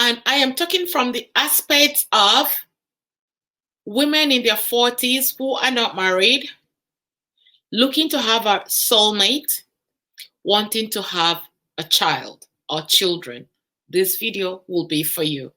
And I am talking from the aspect of women in their 40s who are not married, looking to have a soulmate, wanting to have a child or children. This video will be for you.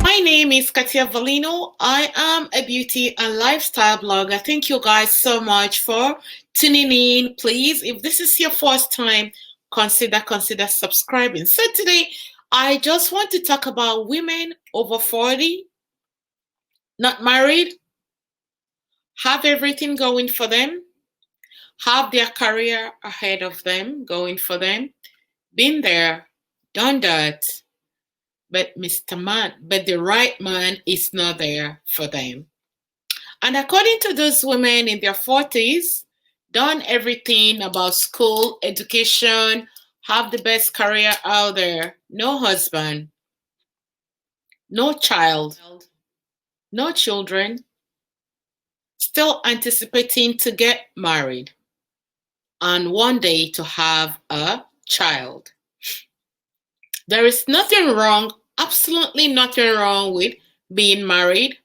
My name is Kartia Velino. I am a beauty and lifestyle blogger. Thank you guys so much for tuning in. Please, if this is your first time, consider subscribing. So today, I just want to talk about women over 40, not married, have everything going for them, have their career ahead of them, going for them, been there, done that. But the right man is not there for them. And according to those women in their 40s, done everything about school, education, have the best career out there, no husband, no child, no children, still anticipating to get married and one day to have a child. There is nothing wrong, absolutely nothing wrong with being married,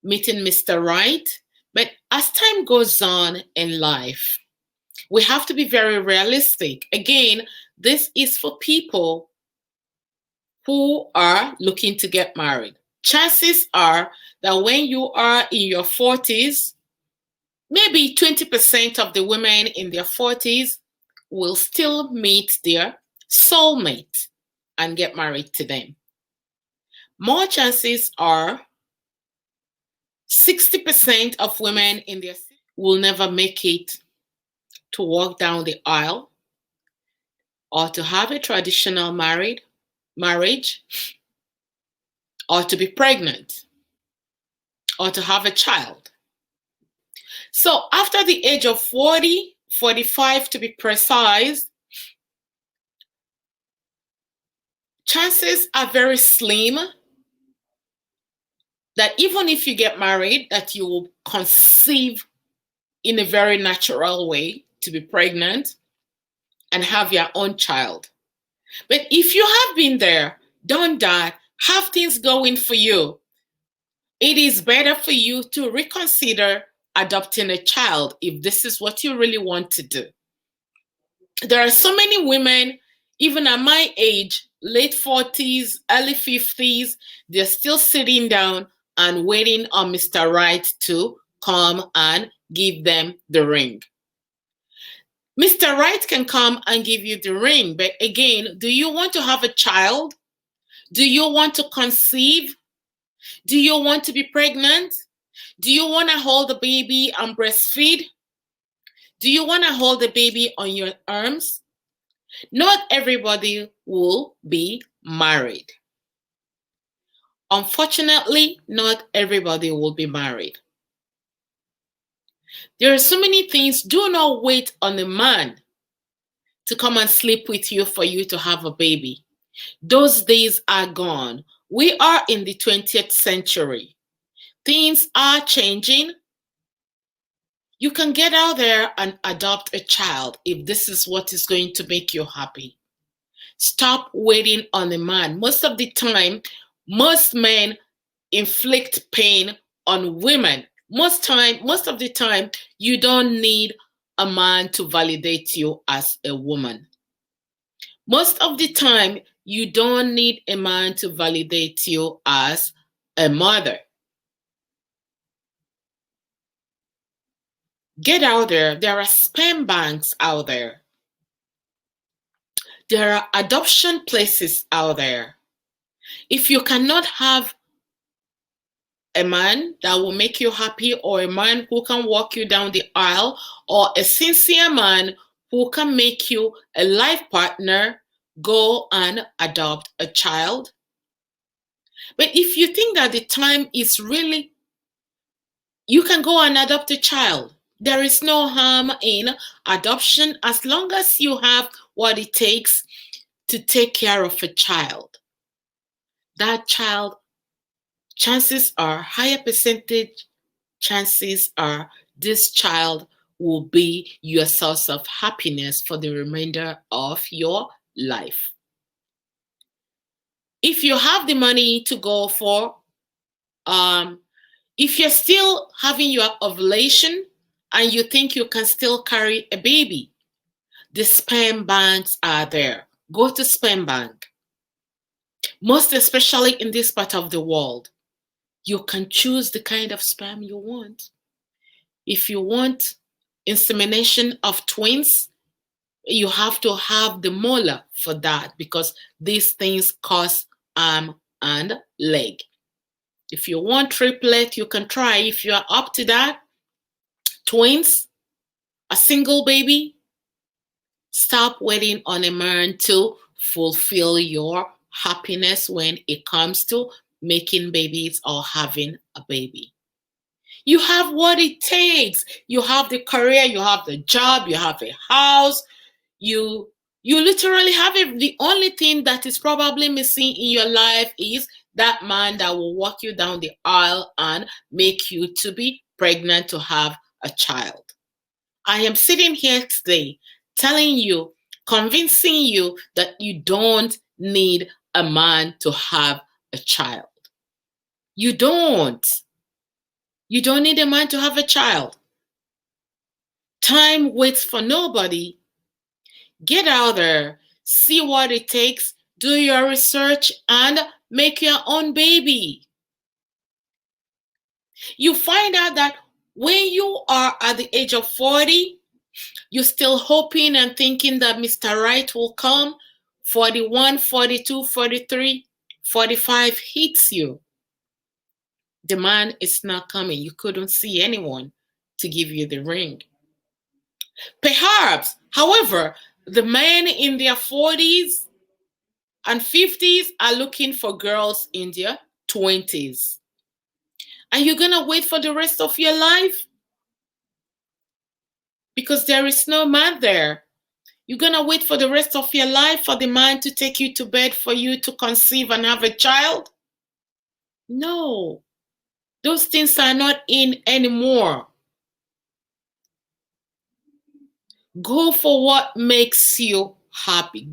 meeting Mr. Right. But as time goes on in life, we have to be very realistic. Again, this is for people who are looking to get married. Chances are that when you are in your 40s, maybe 20% of the women in their 40s will still meet their soulmate and get married to them. More chances are 60% of women in their will never make it to walk down the aisle or to have a traditional marriage or to be pregnant or to have a child. So after the age of 40, 45 to be precise, chances are very slim that even if you get married, that you will conceive in a very natural way to be pregnant and have your own child. But if you have been there, done that, have things going for you, it is better for you to reconsider adopting a child if this is what you really want to do. There are so many women, even at my age, late 40s, early 50s, they're still sitting down and waiting on Mr. Right to come and give them the ring. Mr. Right can come and give you the ring, but again, do you want to have a child? Do you want to conceive? Do you want to be pregnant? Do you want to hold the baby and breastfeed? Do you want to hold the baby on your arms? Not everybody will be married. Unfortunately, not everybody will be married. There are so many things. Do not wait on a man to come and sleep with you for you to have a baby. Those days are gone. We are in the 20th century. Things are changing. You can get out there and adopt a child if this is what is going to make you happy. Stop waiting on a man. Most of the time, most men inflict pain on women. Most of the time, you don't need a man to validate you as a woman. Most of the time, you don't need a man to validate you as a mother. Get out there. There are sperm banks out there. There are adoption places out there. If you cannot have a man that will make you happy, or a man who can walk you down the aisle, or a sincere man who can make you a life partner, go and adopt a child. But if you think that the time is really, you can go and adopt a child. There is no harm in adoption as long as you have what it takes to take care of a child. That child, chances are, higher percentage chances are this child will be your source of happiness for the remainder of your life. If you have the money to go for, if you're still having your ovulation and you think you can still carry a baby, the sperm banks are there. Go to sperm bank. Most especially in this part of the world, you can choose the kind of sperm you want. If you want insemination of twins, you have to have the molar for that because these things cost arm and leg. If you want triplet, you can try. If you are up to that, twins, a single baby, stop waiting on a man to fulfill your happiness when it comes to making babies or having a baby. You have what it takes. You have the career, you have the job, you have a house. You literally have it. The only thing that is probably missing in your life is that man that will walk you down the aisle and make you to be pregnant to have a child. I am sitting here today telling you, convincing you that you don't need a man to have a child. You don't. You don't need a man to have a child. Time waits for nobody. Get out there, see what it takes, do your research, and make your own baby. You find out that when you are at the age of 40, you're still hoping and thinking that Mr. Right will come. 41, 42, 43, 45 hits you. The man is not coming. You couldn't see anyone to give you the ring. Perhaps, however, the men in their 40s and 50s are looking for girls in their 20s. And you're going to wait for the rest of your life? Because there is no man there. You're going to wait for the rest of your life for the man to take you to bed for you to conceive and have a child? No. Those things are not in anymore. Go for what makes you happy.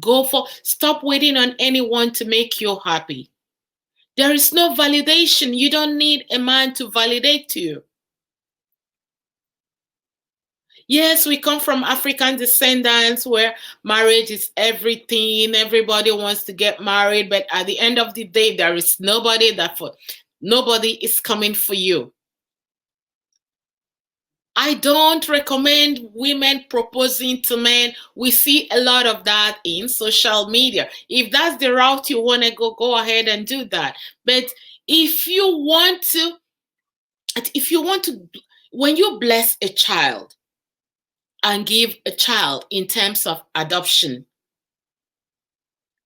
Stop waiting on anyone to make you happy. There is no validation. You don't need a man to validate you. Yes, we come from African descendants where marriage is everything. Everybody wants to get married, but at the end of the day, there is nobody is coming for you. I don't recommend women proposing to men. We see a lot of that in social media. If that's the route you want to go ahead and do that. But if you want to, when you bless a child and give a child in terms of adoption,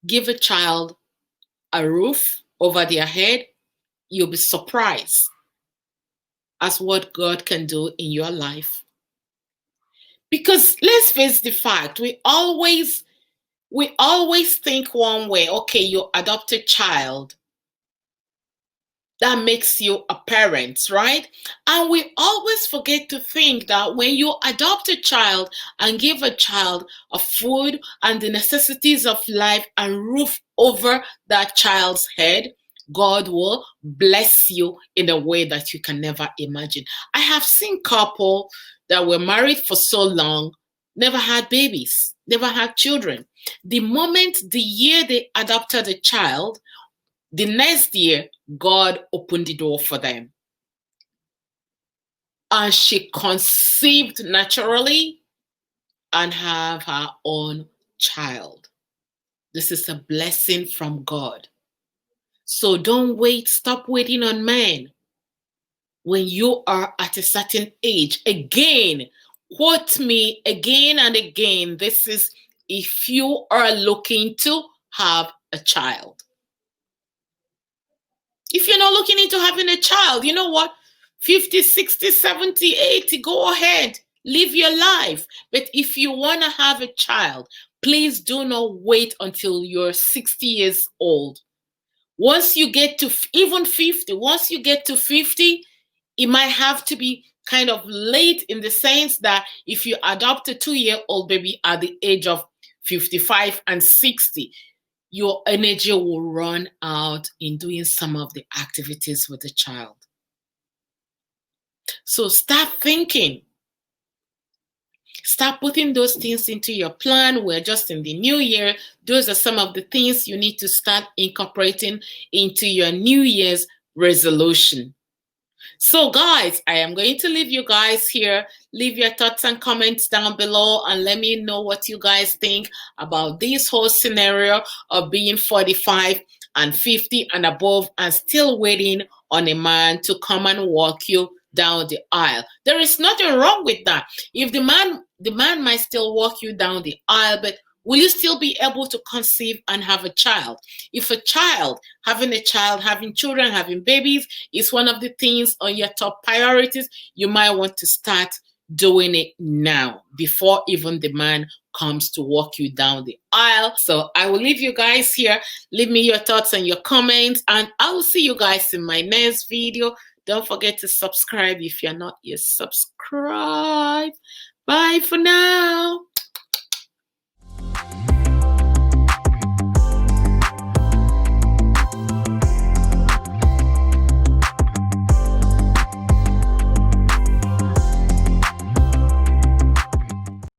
give a child a roof over their head, you'll be surprised as what God can do in your life. Because let's face the fact, we always think one way. Okay, you adopt a child. That makes you a parent, right? And we always forget to think that when you adopt a child and give a child a food and the necessities of life and roof over that child's head, God will bless you in a way that you can never imagine. I have seen couples that were married for so long, never had babies, never had children. The year they adopted a child, the next year, God opened the door for them. And she conceived naturally and have her own child. This is a blessing from God. So don't wait. Stop waiting on men. When you are at a certain age, again, quote me again and again. This is if you are looking to have a child. If you're not looking into having a child, you know what? 50, 60, 70, 80, go ahead. Live your life. But if you want to have a child, please do not wait until you're 60 years old. Once you get to even 50, once you get to 50, it might have to be kind of late in the sense that if you adopt a 2-year-old baby at the age of 55 and 60, your energy will run out in doing some of the activities with the child. So start thinking. Start putting those things into your plan. We're just in the new year. Those are some of the things you need to start incorporating into your New Year's resolution. So guys, I am going to leave you guys here. Leave your thoughts and comments down below and let me know what you guys think about this whole scenario of being 45 and 50 and above and still waiting on a man to come and walk you down the aisle. There is nothing wrong with that. If the man might still walk you down the aisle, but will you still be able to conceive and have a child? If having children, having babies is one of the things on your top priorities, you might want to start doing it now before even the man comes to walk you down the aisle. So I will leave you guys here. Leave me your thoughts and your comments, and I will see you guys in my next video. Don't forget to subscribe if you're not yet subscribed. Bye for now.